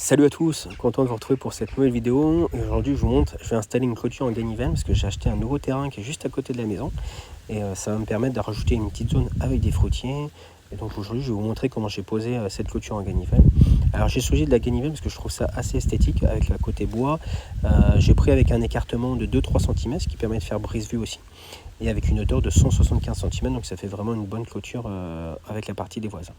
Salut à tous, content de vous retrouver pour cette nouvelle vidéo. Et aujourd'hui je vous montre, je vais installer une clôture en ganivelle parce que j'ai acheté un nouveau terrain qui est juste à côté de la maison. Et ça va me permettre de rajouter une petite zone avec des fruitiers. Et donc aujourd'hui je vais vous montrer comment j'ai posé cette clôture en ganivelle. Alors j'ai choisi de la ganivelle parce que je trouve ça assez esthétique avec le côté bois. J'ai pris avec un écartement de 2-3 cm, ce qui permet de faire brise-vue aussi. Et avec une hauteur de 175 cm, donc ça fait vraiment une bonne clôture avec la partie des voisins.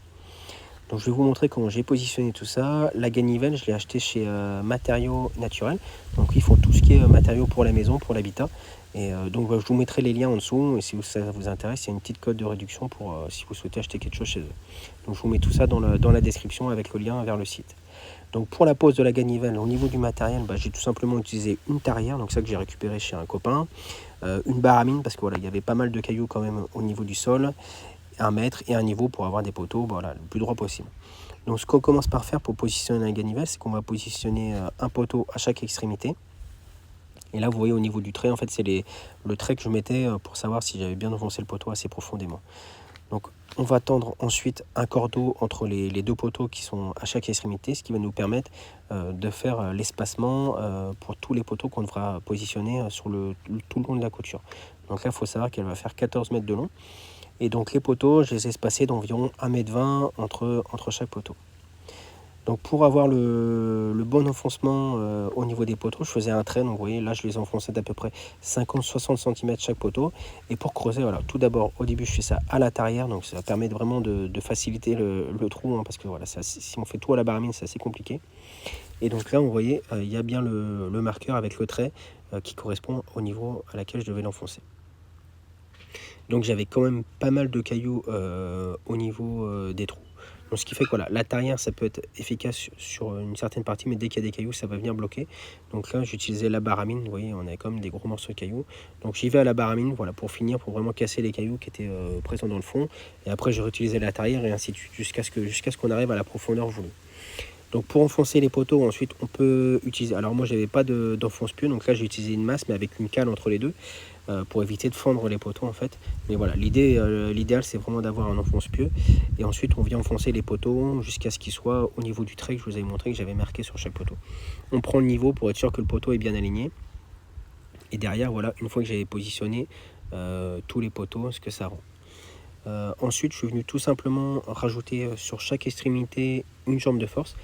Donc je vais vous montrer comment j'ai positionné tout ça. La ganivelle, je l'ai acheté chez Matériaux Naturels. Donc ils font tout ce qui est matériaux pour la maison, pour l'habitat. Et donc je vous mettrai les liens en dessous. Et si ça vous intéresse, il y a une petite code de réduction pour si vous souhaitez acheter quelque chose chez eux. Donc je vous mets tout ça dans la description avec le lien vers le site. Donc pour la pose de la ganivelle, au niveau du matériel, j'ai tout simplement utilisé une tarière, donc ça que j'ai récupéré chez un copain, une baramine parce que voilà, il y avait pas mal de cailloux quand même au niveau du sol, 1 mètre et un niveau pour avoir des poteaux le plus droit possible. Donc ce qu'on commence par faire pour positionner la ganivelle, c'est qu'on va positionner un poteau à chaque extrémité. Et là vous voyez au niveau du trait, en fait c'est le trait que je mettais pour savoir si j'avais bien enfoncé le poteau assez profondément. Donc on va tendre ensuite un cordeau entre les deux poteaux qui sont à chaque extrémité, ce qui va nous permettre de faire l'espacement pour tous les poteaux qu'on devra positionner sur tout le long de la clôture. Donc là il faut savoir qu'elle va faire 14 mètres de long. Et donc les poteaux, je les ai espacés d'environ 1,20 m entre chaque poteau. Donc pour avoir le bon enfoncement au niveau des poteaux, je faisais un trait. Donc vous voyez, là je les enfonçais d'à peu près 50-60 cm chaque poteau. Et pour creuser, voilà, tout d'abord au début je fais ça à l'intérieur. Donc ça permet vraiment de faciliter le trou. Parce que voilà, si on fait tout à la baramine, c'est assez compliqué. Et donc là, vous voyez, il y a bien le marqueur avec le trait qui correspond au niveau à laquelle je devais l'enfoncer. Donc j'avais quand même pas mal de cailloux au niveau des trous. Donc ce qui fait que voilà, la tarière ça peut être efficace sur une certaine partie, mais dès qu'il y a des cailloux ça va venir bloquer. Donc là j'utilisais la baramine, vous voyez on avait quand même des gros morceaux de cailloux. Donc j'y vais à la baramine, voilà, pour finir, pour vraiment casser les cailloux qui étaient présents dans le fond. Et après je réutilisais la tarière et ainsi de suite jusqu'à ce qu'on arrive à la profondeur voulue. Donc pour enfoncer les poteaux, ensuite on peut utiliser, alors moi j'avais pas d'enfonce-pieu, donc là j'ai utilisé une masse mais avec une cale entre les deux pour éviter de fendre les poteaux en fait. Mais voilà, l'idéal c'est vraiment d'avoir un enfonce-pieu et ensuite on vient enfoncer les poteaux jusqu'à ce qu'ils soient au niveau du trait que je vous avais montré, que j'avais marqué sur chaque poteau. On prend le niveau pour être sûr que le poteau est bien aligné et derrière voilà, une fois que j'avais positionné tous les poteaux, ce que ça rend. Ensuite je suis venu tout simplement rajouter sur chaque extrémité une jambe de force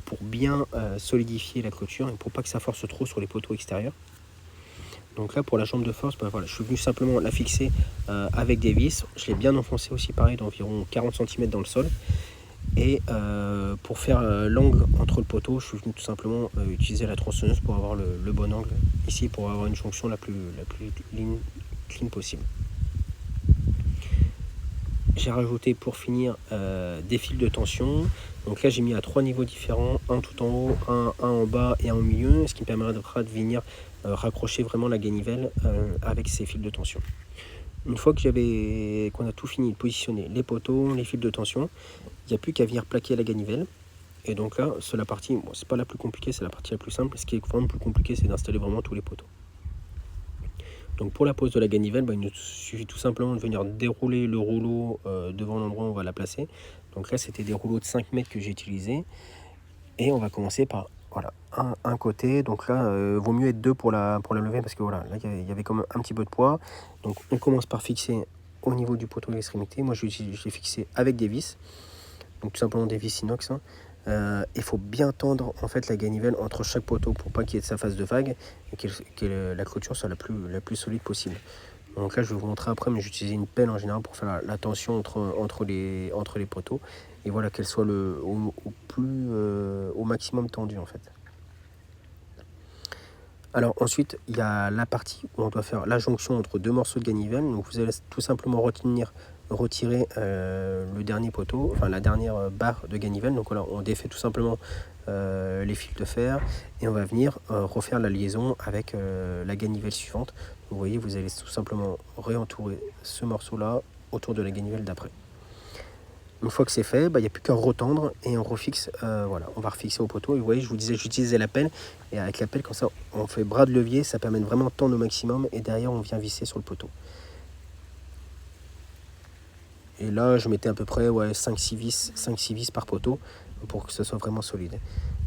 pour bien solidifier la clôture et pour pas que ça force trop sur les poteaux extérieurs. Donc là pour la jambe de force, voilà, je suis venu simplement la fixer avec des vis. Je l'ai bien enfoncé aussi pareil d'environ 40 cm dans le sol. Et pour faire l'angle entre le poteau, je suis venu tout simplement utiliser la tronçonneuse pour avoir le bon angle ici, pour avoir une jonction la plus clean possible. J'ai rajouté pour finir des fils de tension. Donc là j'ai mis à 3 niveaux différents, un tout en haut, un en bas et un au milieu, ce qui me permettra de venir raccrocher vraiment la ganivelle avec ces fils de tension. Une fois qu'on a tout fini de positionner les poteaux, les fils de tension, il n'y a plus qu'à venir plaquer la ganivelle. Et donc là c'est la partie, bon, c'est pas la plus compliquée, c'est la partie la plus simple. Ce qui est vraiment plus compliqué, c'est d'installer vraiment tous les poteaux. Donc pour la pose de la ganivelle, il nous suffit tout simplement de venir dérouler le rouleau devant l'endroit où on va la placer. Donc là c'était des rouleaux de 5 mètres que j'ai utilisés. Et on va commencer par voilà, un côté. Donc là vaut mieux être deux pour la lever parce que voilà, là il y avait quand même un petit peu de poids. Donc on commence par fixer au niveau du poteau de l'extrémité. Moi je l'ai fixé avec des vis. Donc tout simplement des vis inox. Il faut bien tendre en fait la ganivelle entre chaque poteau pour pas qu'il y ait de sa phase de vague et que la clôture soit la plus solide possible. Donc là je vais vous montrer après, mais j'utilise une pelle en général pour faire la tension entre les poteaux et voilà qu'elle soit au maximum tendue en fait. Alors ensuite il y a la partie où on doit faire la jonction entre deux morceaux de ganivelle. Donc vous allez tout simplement retirer le dernier poteau, enfin la dernière barre de ganivelle. Donc voilà, on défait tout simplement les fils de fer et on va venir refaire la liaison avec la ganivelle suivante. Vous voyez, vous allez tout simplement réentourer ce morceau là autour de la ganivelle d'après. Une fois que c'est fait, il n'y a plus qu'à retendre et on refixe, voilà, on va refixer au poteau. Et vous voyez, je vous disais, j'utilisais la pelle et avec la pelle comme ça on fait bras de levier, ça permet de vraiment tendre au maximum et derrière on vient visser sur le poteau. Et là je mettais à peu près 5-6 vis par poteau pour que ce soit vraiment solide.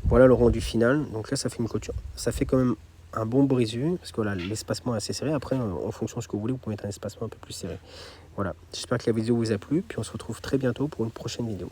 Voilà le rendu final. Donc là, ça fait une clôture. Ça fait quand même un bon brise-vue, parce que voilà, l'espacement est assez serré. Après, en fonction de ce que vous voulez, vous pouvez mettre un espacement un peu plus serré. Voilà, j'espère que la vidéo vous a plu, puis on se retrouve très bientôt pour une prochaine vidéo.